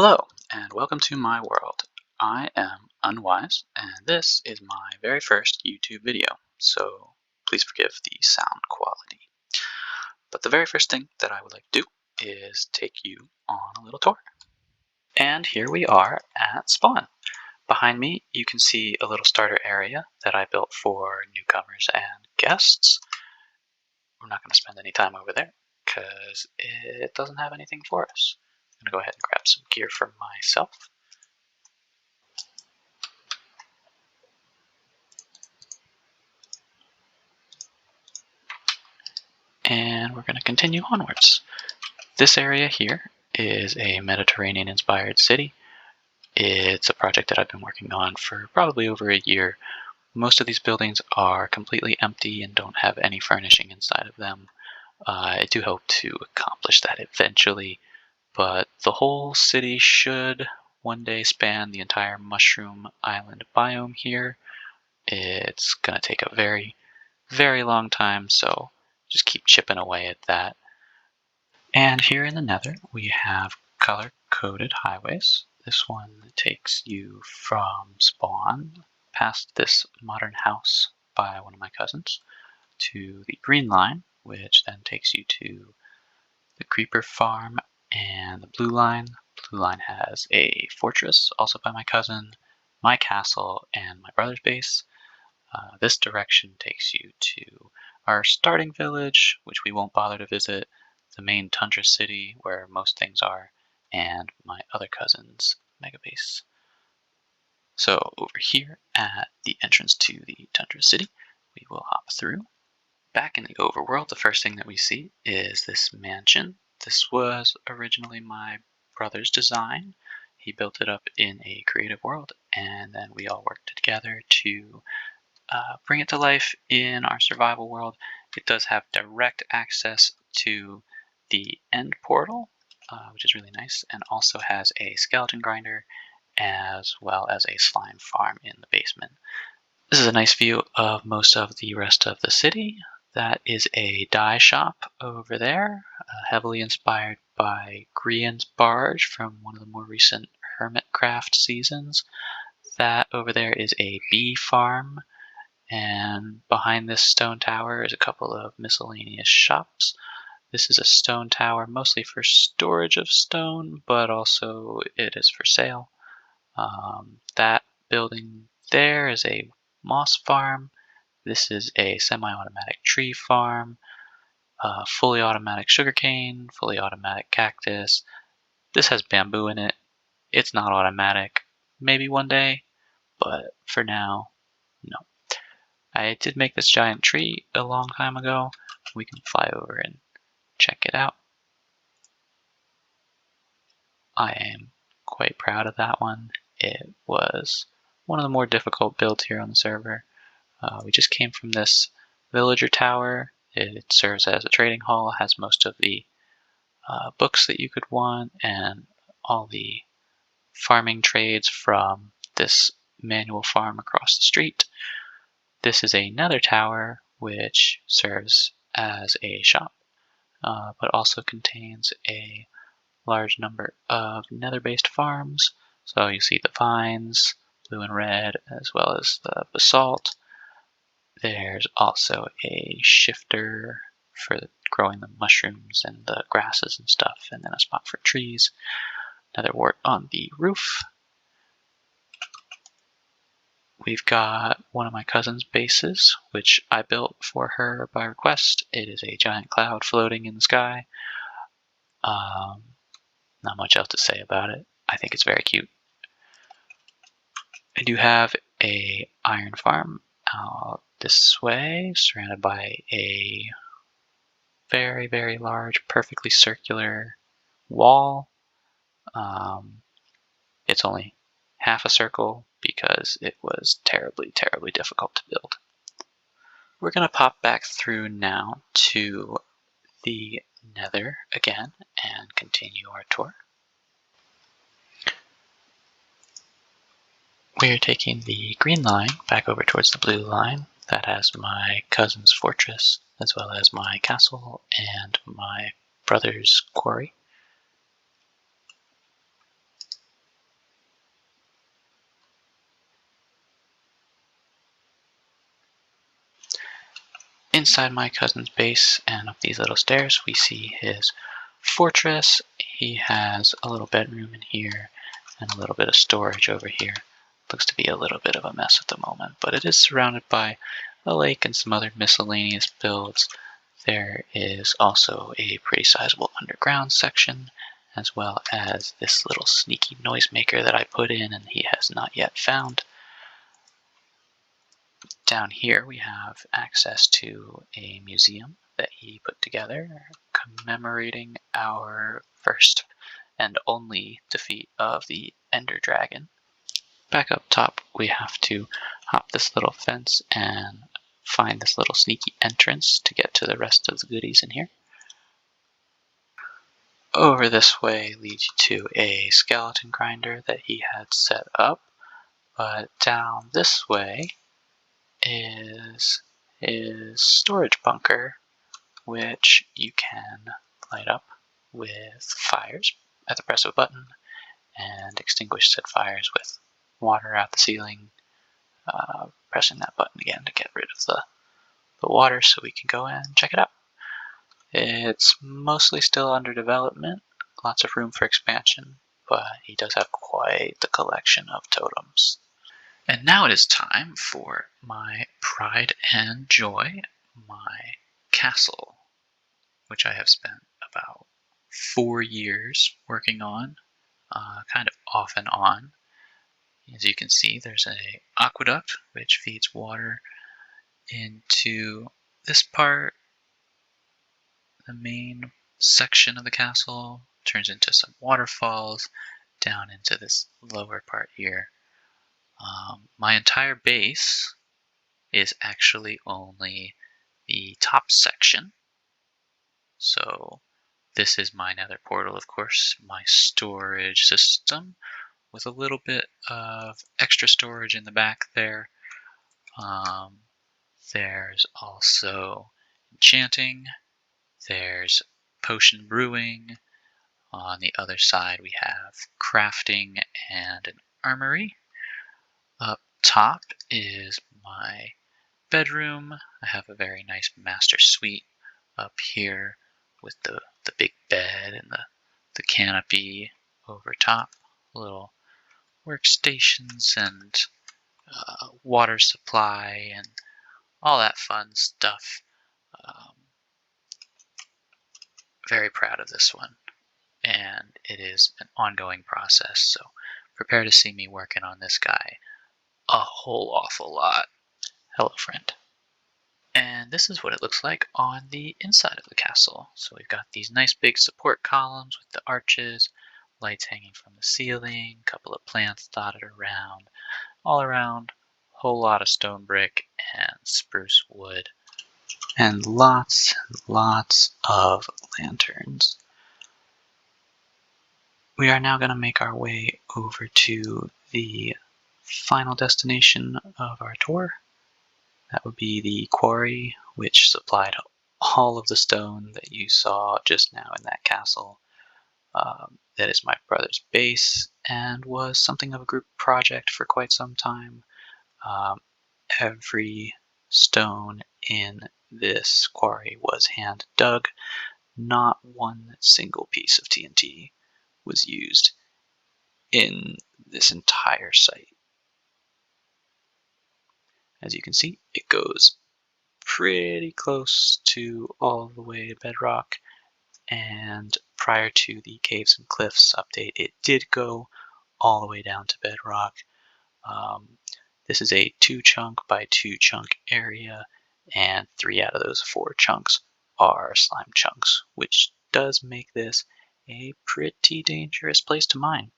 Hello, and welcome to my world. I am Unwise, and this is my very first YouTube video, so please forgive the sound quality. But the very first thing that I would like to do is take you on a little tour. And here we are at Spawn. Behind me, you can see a little starter area that I built for newcomers and guests. We're not going to spend any time over there because it doesn't have anything for us. I'm going to go ahead and grab some gear for myself. And we're going to continue onwards. This area here is a Mediterranean-inspired city. It's a project that I've been working on for probably over a year. Most of these buildings are completely empty and don't have any furnishing inside of them. I do hope to accomplish that eventually, but the whole city should one day span the entire Mushroom Island biome here. It's going to take a very, very long time, so just keep chipping away at that. And here in the Nether, we have color-coded highways. This one takes you from Spawn, past this modern house by one of my cousins, to the green line, which then takes you to the creeper farm, and the blue line. Blue line has a fortress, also by my cousin, my castle, and my brother's base. This direction takes you to our starting village, which we won't bother to visit, the main tundra city where most things are, and my other cousin's mega base. So over here at the entrance to the tundra city, we will hop through. Back in the overworld, the first thing that we see is this mansion. This was originally my brother's design. He built it up in a creative world, and then we all worked together to bring it to life in our survival world. It does have direct access to the end portal, which is really nice, and also has a skeleton grinder as well as a slime farm in the basement. This is a nice view of most of the rest of the city. That is a dye shop over there, heavily inspired by Grian's barge from one of the more recent Hermitcraft seasons. That over there is a bee farm, and behind this stone tower is a couple of miscellaneous shops. This is a stone tower, mostly for storage of stone, but also it is for sale. That building there is a moss farm. This is a semi-automatic tree farm, fully automatic sugarcane, fully automatic cactus. This has bamboo in it. It's not automatic. Maybe one day, but for now, no. I did make this giant tree a long time ago. We can fly over and check it out. I am quite proud of that one. It was one of the more difficult builds here on the server. We just came from this villager tower. It serves as a trading hall, has most of the books that you could want, and all the farming trades from this manual farm across the street. This is a nether tower, which serves as a shop, but also contains a large number of nether-based farms. So you see the vines, blue and red, as well as the basalt. There's also a shifter for growing the mushrooms and the grasses and stuff, and then a spot for trees. Nether wart on the roof. We've got one of my cousin's bases, which I built for her by request. It is a giant cloud floating in the sky. Not much else to say about it. I think it's very cute. I do have a iron farm out this way, surrounded by a very, very large, perfectly circular wall. It's only half a circle because it was terribly, terribly difficult to build. We're going to pop back through now to the Nether again and continue our tour. We're taking the green line back over towards the blue line. That has my cousin's fortress, as well as my castle and my brother's quarry. inside my cousin's base and up these little stairs, we see his fortress. He has a little bedroom in here and a little bit of storage over here. Looks to be a little bit of a mess at the moment, but it is surrounded by a lake and some other miscellaneous builds. There is also a pretty sizable underground section, as well as this little sneaky noisemaker that I put in and he has not yet found. Down here we have access to a museum that he put together commemorating our first and only defeat of the Ender Dragon. Back up top we have to hop this little fence and find this little sneaky entrance to get to the rest of the goodies in here. Over this way leads you to a skeleton grinder that he had set up, but down this way is his storage bunker, which you can light up with fires at the press of a button and extinguish said fires with water out the ceiling, pressing that button again to get rid of the water so we can go in and check it out. It's mostly still under development, lots of room for expansion, but he does have quite the collection of totems. And now it is time for my pride and joy, my castle, which I have spent about 4 years working on, kind of off and on. As you can see, there's an aqueduct which feeds water into this part. The main section of the castle turns into some waterfalls down into this lower part here. My entire base is actually only the top section. So this is my nether portal, of course, my storage system with a little bit of extra storage in the back there. There's also enchanting, there's potion brewing. On the other side we have crafting and an armory. Up top is my bedroom. I have a very nice master suite up here with the big bed and the canopy over top. Little workstations and water supply and all that fun stuff. Very proud of this one, and it is an ongoing process, so prepare to see me working on this guy a whole awful lot. Hello, friend. And this is what it looks like on the inside of the castle. So we've got these nice big support columns with the arches, lights hanging from the ceiling, a couple of plants dotted around, all around, a whole lot of stone brick and spruce wood, and lots of lanterns. We are now going to make our way over to the final destination of our tour. That would be the quarry, which supplied all of the stone that you saw just now in that castle. That is my brother's base and was something of a group project for quite some time. Every stone in this quarry was hand dug. Not one single piece of TNT was used in this entire site. As you can see, it goes pretty close to all the way to bedrock, and prior to the Caves and Cliffs update, it did go all the way down to bedrock. This is a 2 chunk by 2 chunk area, and 3 out of those 4 chunks are slime chunks, which does make this a pretty dangerous place to mine.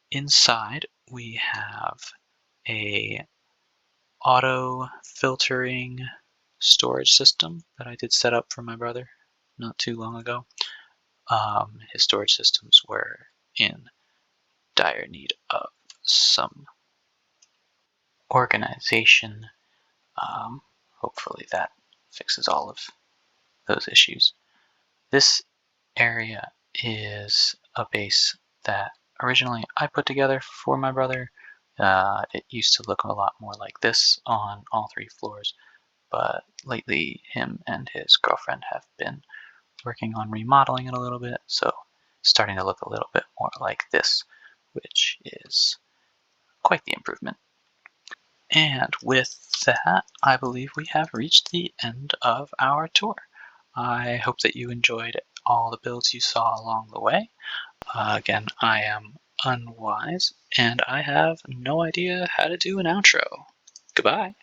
Inside we have a auto filtering storage system that I did set up for my brother not too long ago. His storage systems were in dire need of some organization. Hopefully that fixes all of those issues. This area is a base that originally I put together for my brother. It used to look a lot more like this on all 3 floors, but lately him and his girlfriend have been working on remodeling it a little bit, so it's starting to look a little bit more like this, which is quite the improvement. And with that, I believe we have reached the end of our tour. I hope that you enjoyed all the builds you saw along the way. Again, I am Unwise, and I have no idea how to do an outro. Goodbye.